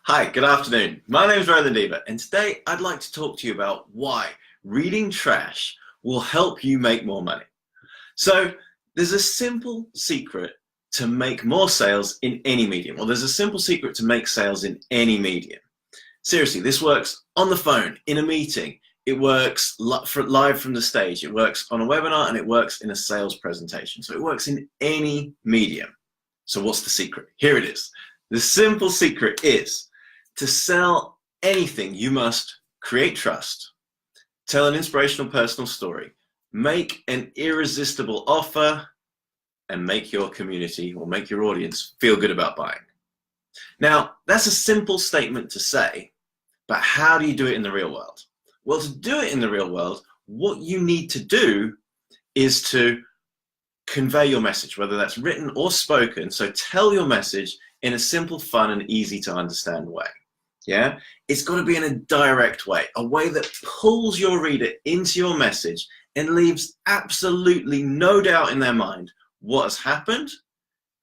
Hi, good afternoon. My name is Roland Eva, and today I'd like to talk to you about why reading trash will help you make more money. So, there's a simple secret to make more sales in any medium, or there's a simple secret to make sales in any medium. Seriously, this works on the phone, in a meeting, it works live from the stage, it works on a webinar, and it works in a sales presentation. So, it works in any medium. So, what's the secret? Here it is. The simple secret is to sell anything, you must create trust, tell an inspirational personal story, make an irresistible offer, and make your community or make your audience feel good about buying. Now, that's a simple statement to say, but how do you do it in the real world? Well, to do it in the real world, what you need to do is to convey your message, whether that's written or spoken. So tell your message in a simple, fun, and easy to understand way. Yeah, it's got to be in a direct way, a way that pulls your reader into your message and leaves absolutely no doubt in their mind what has happened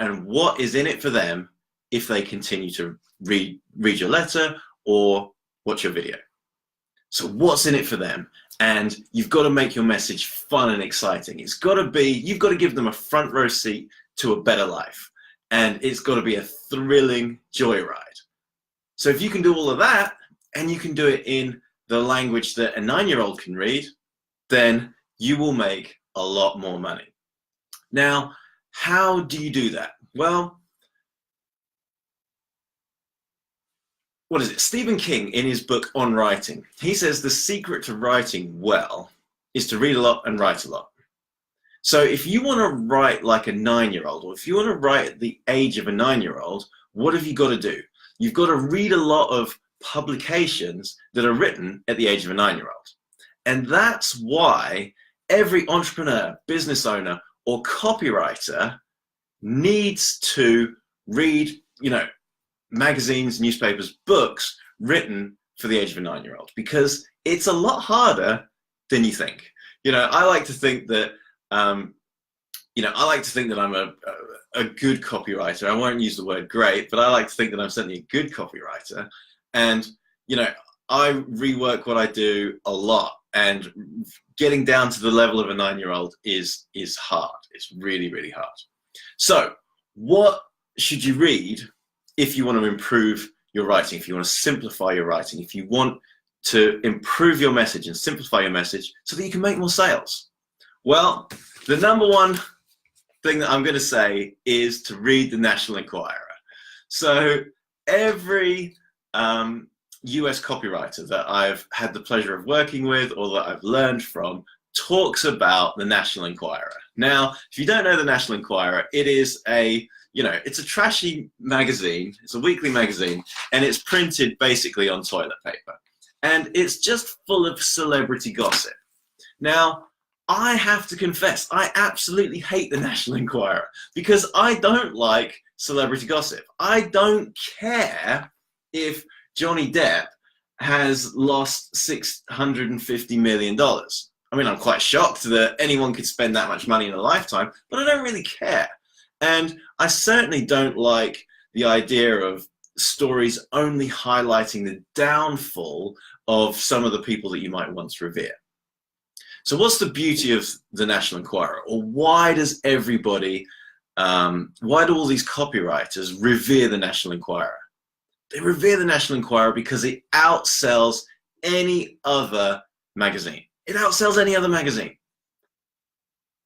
and what is in it for them if they continue to read your letter or watch your video. So what's in it for them? And you've got to make your message fun and exciting. It's got to be, you've got to give them a front row seat to a better life. And it's got to be a thrilling joyride. So if you can do all of that, and you can do it in the language that a 9-year-old can read, then you will make a lot more money. Now, how do you do that? Well, what is it? Stephen King, in his book On Writing, he says the secret to writing well is to read a lot and write a lot. So if you want to write like a 9-year-old, or if you want to write at the age of a 9-year-old, what have you got to do? You've got to read a lot of publications that are written at the age of a 9-year-old. And that's why every entrepreneur, business owner, or copywriter needs to read, magazines, newspapers, books written for the age of a 9-year-old, because it's a lot harder than you think. I like to think that I'm a good copywriter. I won't use the word great, but I like to think that I'm certainly a good copywriter. And, I rework what I do a lot, and getting down to the level of a 9-year-old is hard. It's really, really hard. So what should you read if you want to improve your writing, if you want to simplify your writing, if you want to improve your message and simplify your message so that you can make more sales? Well, the number one thing that I'm going to say is to read the National Enquirer. So every US copywriter that I've had the pleasure of working with or that I've learned from talks about the National Enquirer. Now, if you don't know the National Enquirer, it is it's a trashy magazine. It's a weekly magazine, and it's printed basically on toilet paper. And it's just full of celebrity gossip. Now, I have to confess, I absolutely hate the National Enquirer because I don't like celebrity gossip. I don't care if Johnny Depp has lost $650 million. I mean, I'm quite shocked that anyone could spend that much money in a lifetime, but I don't really care. And I certainly don't like the idea of stories only highlighting the downfall of some of the people that you might once revere. So what's the beauty of the National Enquirer? Or why does everybody, why do all these copywriters revere the National Enquirer? They revere the National Enquirer because it outsells any other magazine. It outsells any other magazine.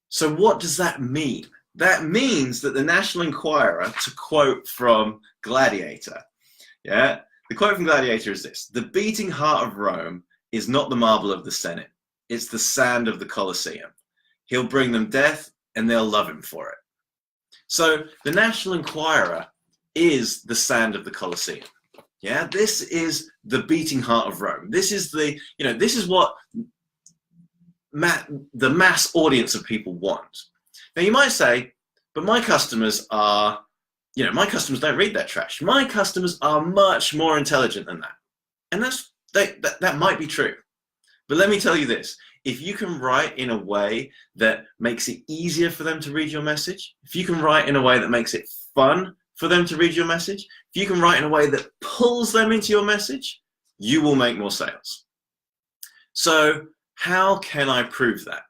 So what does that mean? That means that the National Enquirer, to quote from Gladiator, the quote from Gladiator is this: "The beating heart of Rome is not the marble of the Senate. It's the sand of the Colosseum. He'll bring them death and they'll love him for it." So the National Enquirer is the sand of the Colosseum. This is the beating heart of Rome. This is this is what the mass audience of people want. Now you might say, but my customers are, my customers don't read that trash. My customers are much more intelligent than that. And that might be true. But let me tell you this, if you can write in a way that makes it easier for them to read your message, if you can write in a way that makes it fun for them to read your message, if you can write in a way that pulls them into your message, you will make more sales. So how can I prove that?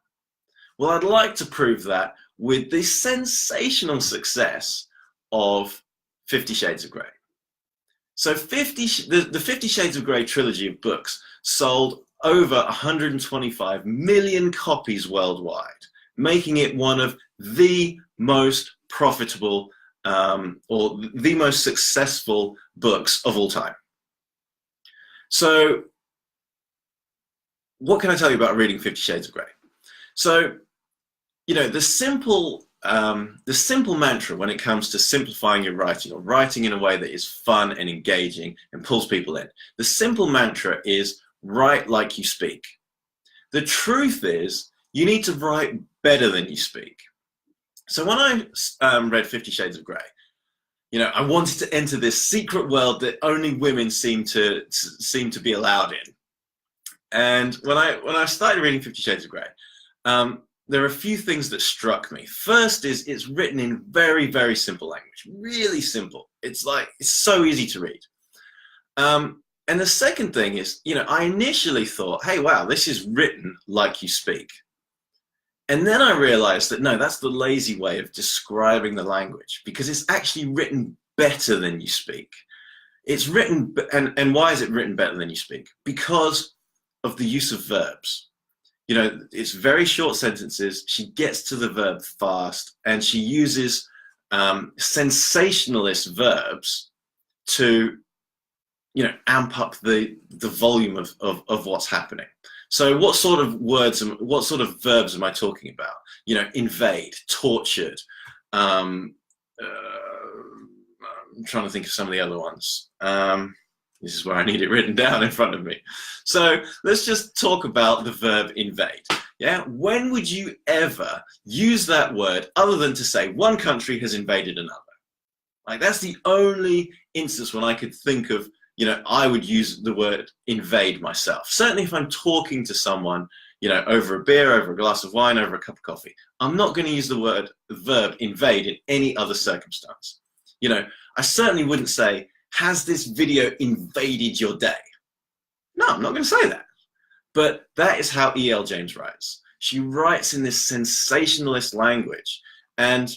Well, I'd like to prove that with the sensational success of 50 Shades of Grey. So the 50 Shades of Grey trilogy of books sold over 125 million copies worldwide, making it one of the most profitable or the most successful books of all time. So what can I tell you about reading 50 Shades of Grey? So, you know, the simple mantra when it comes to simplifying your writing or writing in a way that is fun and engaging and pulls people in, the simple mantra is write like you speak. The truth is you need to write better than you speak. So when I read 50 Shades of Grey, you know, I wanted to enter this secret world that only women seem to be allowed in. And when I started reading 50 Shades of Grey, there are a few things that struck me. First is it's written in very, very simple language, really simple. It's so easy to read. And the second thing is, you know, I initially thought, hey, wow, this is written like you speak. And then I realized that no, that's the lazy way of describing the language, because it's actually written better than you speak. It's written, and why is it written better than you speak? Because of the use of verbs. You know, it's very short sentences. She gets to the verb fast, and she uses sensationalist verbs to, you know, amp up the volume of what's happening. So what sort of words, what sort of verbs am I talking about? You know, invade, tortured. I'm trying to think of some of the other ones. This is where I need it written down in front of me. So let's just talk about the verb invade. Yeah, when would you ever use that word other than to say one country has invaded another? Like, that's the only instance when I could think of, you know, I would use the word invade myself. Certainly if I'm talking to someone, you know, over a beer, over a glass of wine, over a cup of coffee, I'm not going to use the verb invade in any other circumstance. You know, I certainly wouldn't say, has this video invaded your day? No, I'm not going to say that. But that is how E.L. James writes. She writes in this sensationalist language. And,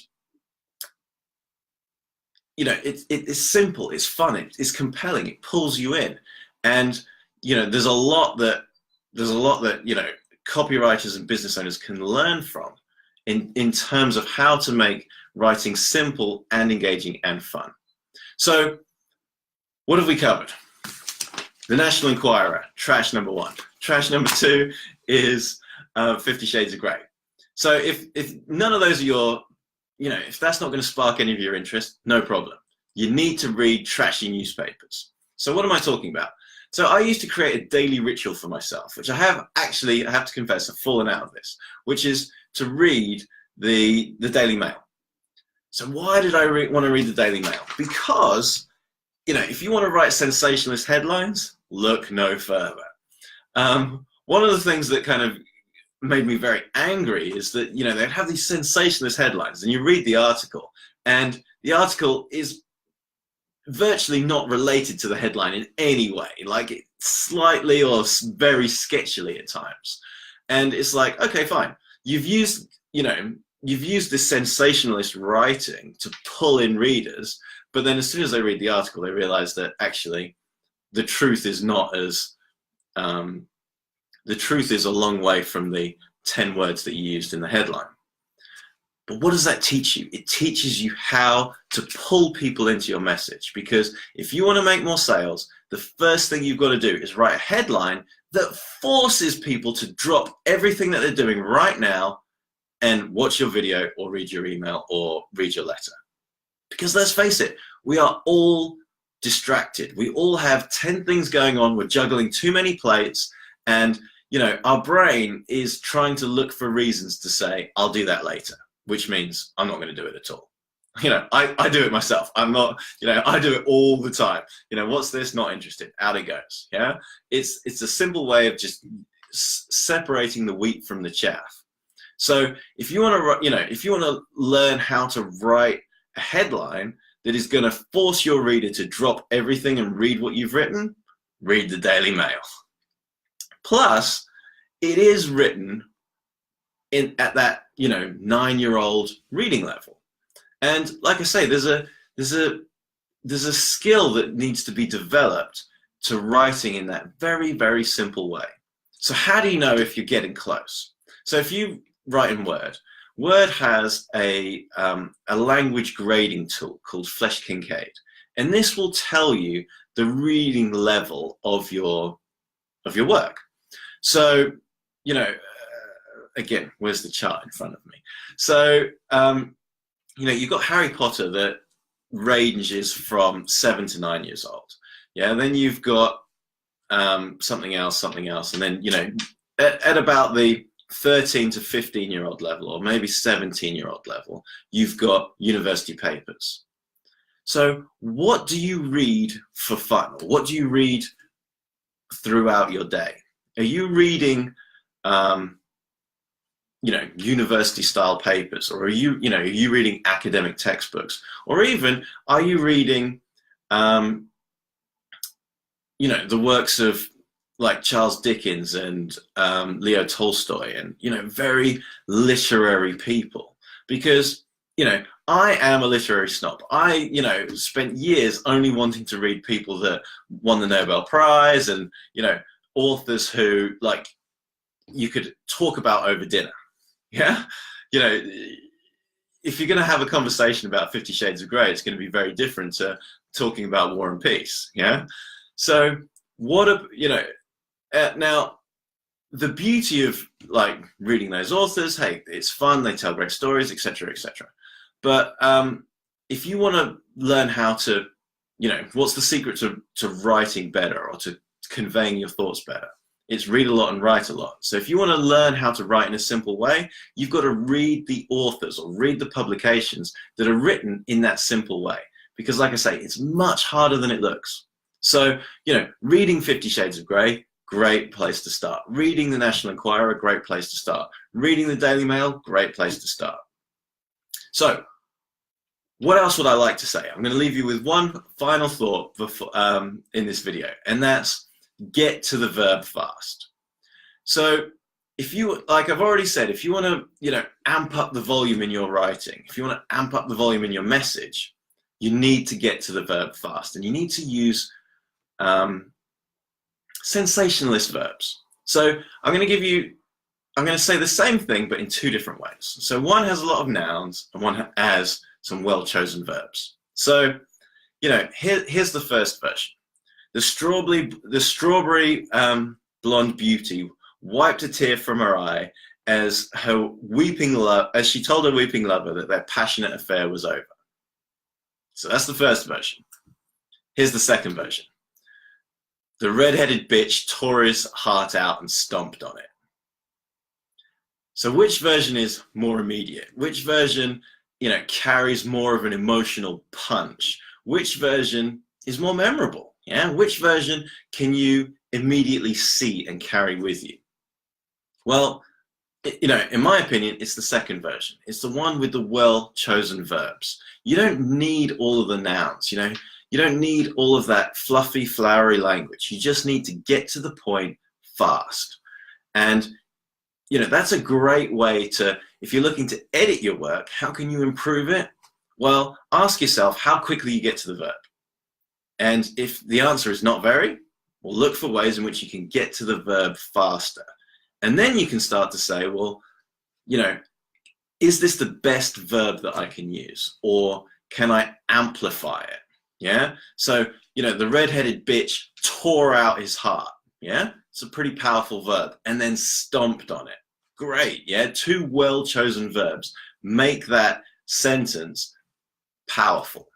you know, it's simple, it's fun, it's compelling, it pulls you in. And, you know, there's a lot that, you know, copywriters and business owners can learn from in terms of how to make writing simple and engaging and fun. So, what have we covered? The National Enquirer, trash number 1. Trash number 2 is 50 Shades of Grey. So if none of those are your, you know, if that's not going to spark any of your interest, no problem. You need to read trashy newspapers. So what am I talking about? So I used to create a daily ritual for myself, which I have to confess, I've fallen out of this, which is to read the Daily Mail. So why did I want to read the Daily Mail? Because, you know, if you want to write sensationalist headlines, look no further. One of the things that kind of made me very angry is that, you know, they'd have these sensationalist headlines and you read the article and the article is virtually not related to the headline in any way, like it slightly or very sketchily at times. And it's like, okay, fine. You've used this sensationalist writing to pull in readers, but then as soon as they read the article, they realize that actually the truth is not as, the truth is a long way from the 10 words that you used in the headline. But what does that teach you? It teaches you how to pull people into your message, because if you want to make more sales, the first thing you've got to do is write a headline that forces people to drop everything that they're doing right now and watch your video or read your email or read your letter. Because let's face it, we are all distracted. We all have 10 things going on. We're juggling too many plates. And, you know, our brain is trying to look for reasons to say, I'll do that later, which means I'm not going to do it at all. You know, I do it myself. I'm not, you know, I do it all the time. You know, what's this? Not interested. Out it goes. Yeah. It's a simple way of just separating the wheat from the chaff. So if you want to, you know, if you want to learn how to write a headline that is going to force your reader to drop everything and read what you've written? Read the Daily Mail. Plus, it is written at that 9-year-old reading level, and like I say, there's a skill that needs to be developed to writing in that very, very simple way. So how do you know if you're getting close? So if you write in Word, Word has a language grading tool called Flesch-Kincaid, and this will tell you the reading level of your work. So, again, where's the chart in front of me? So, you've got Harry Potter that ranges from 7 to 9 years old. Yeah, and then you've got something else, and then, at about the 13 to 15-year-old level, or maybe 17-year-old level, you've got university papers. So what do you read for fun? What do you read throughout your day? Are you reading, university style papers, or are you reading academic textbooks, or even are you reading, the works of like Charles Dickens and Leo Tolstoy and, very literary people? Because, I am a literary snob. I, spent years only wanting to read people that won the Nobel Prize and, authors who, like, you could talk about over dinner. Yeah? If you're going to have a conversation about 50 Shades of Grey, it's going to be very different to talking about War and Peace. Yeah? So now, the beauty of like reading those authors, hey, it's fun, they tell great stories, etc., etc. But if you want to learn how to, what's the secret to writing better or to conveying your thoughts better? It's read a lot and write a lot. So if you want to learn how to write in a simple way, you've got to read the authors or read the publications that are written in that simple way. Because like I say, it's much harder than it looks. So, reading 50 Shades of Grey, great place to start. Reading the National Enquirer, great place to start. Reading the Daily Mail, great place to start. So, what else would I like to say? I'm going to leave you with one final thought before, in this video, and that's get to the verb fast. So, if you, like I've already said, if you want to, amp up the volume in your writing, if you want to amp up the volume in your message, you need to get to the verb fast, and you need to use sensationalist verbs. So I'm going to say the same thing, but in two different ways. So one has a lot of nouns and one has some well-chosen verbs. So, here's the first version. The strawberry blonde beauty wiped a tear from her eye as she told her weeping lover that their passionate affair was over. So that's the first version. Here's the second version. The red-headed bitch tore his heart out and stomped on it. So which version is more immediate? Which version, carries more of an emotional punch? Which version is more memorable? Yeah, which version can you immediately see and carry with you? Well, in my opinion, it's the second version. It's the one with the well-chosen verbs. You don't need all of the nouns, You don't need all of that fluffy, flowery language. You just need to get to the point fast. And, that's a great way to, if you're looking to edit your work, how can you improve it? Well, ask yourself how quickly you get to the verb. And if the answer is not very, well, look for ways in which you can get to the verb faster. And then you can start to say, well, is this the best verb that I can use? Or can I amplify it? Yeah. So, the red-headed bitch tore out his heart. Yeah. It's a pretty powerful verb. And then stomped on it. Great. Yeah. Two well-chosen verbs make that sentence powerful.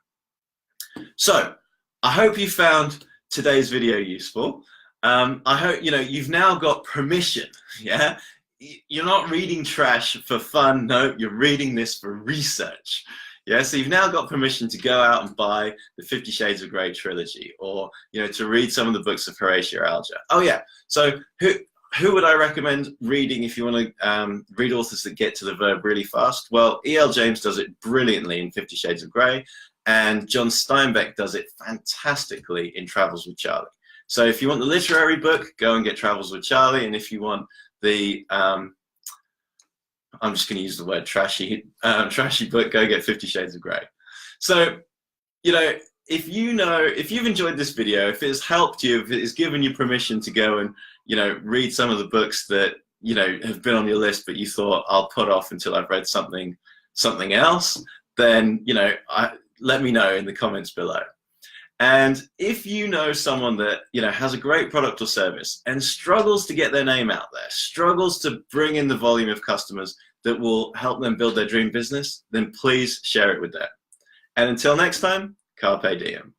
So I hope you found today's video useful. I hope, you've now got permission. Yeah. You're not reading trash for fun. No, you're reading this for research. Yeah, so you've now got permission to go out and buy the 50 Shades of Grey trilogy, or to read some of the books of Horatio Alger. Oh yeah, so who would I recommend reading if you want to read authors that get to the verb really fast? Well, E.L. James does it brilliantly in 50 Shades of Grey, and John Steinbeck does it fantastically in Travels with Charlie. So if you want the literary book, go and get Travels with Charlie, and if you want the I'm just going to use the word trashy book, go get 50 Shades of Grey. So, you know, if you've enjoyed this video, if it's helped you, if it's given you permission to go and, you know, read some of the books that, you know, have been on your list, but you thought I'll put off until I've read something else, then, you know, let me know in the comments below. And if you know someone that, you know, has a great product or service and struggles to get their name out there, struggles to bring in the volume of customers that will help them build their dream business, then please share it with them. And until next time, Carpe Diem.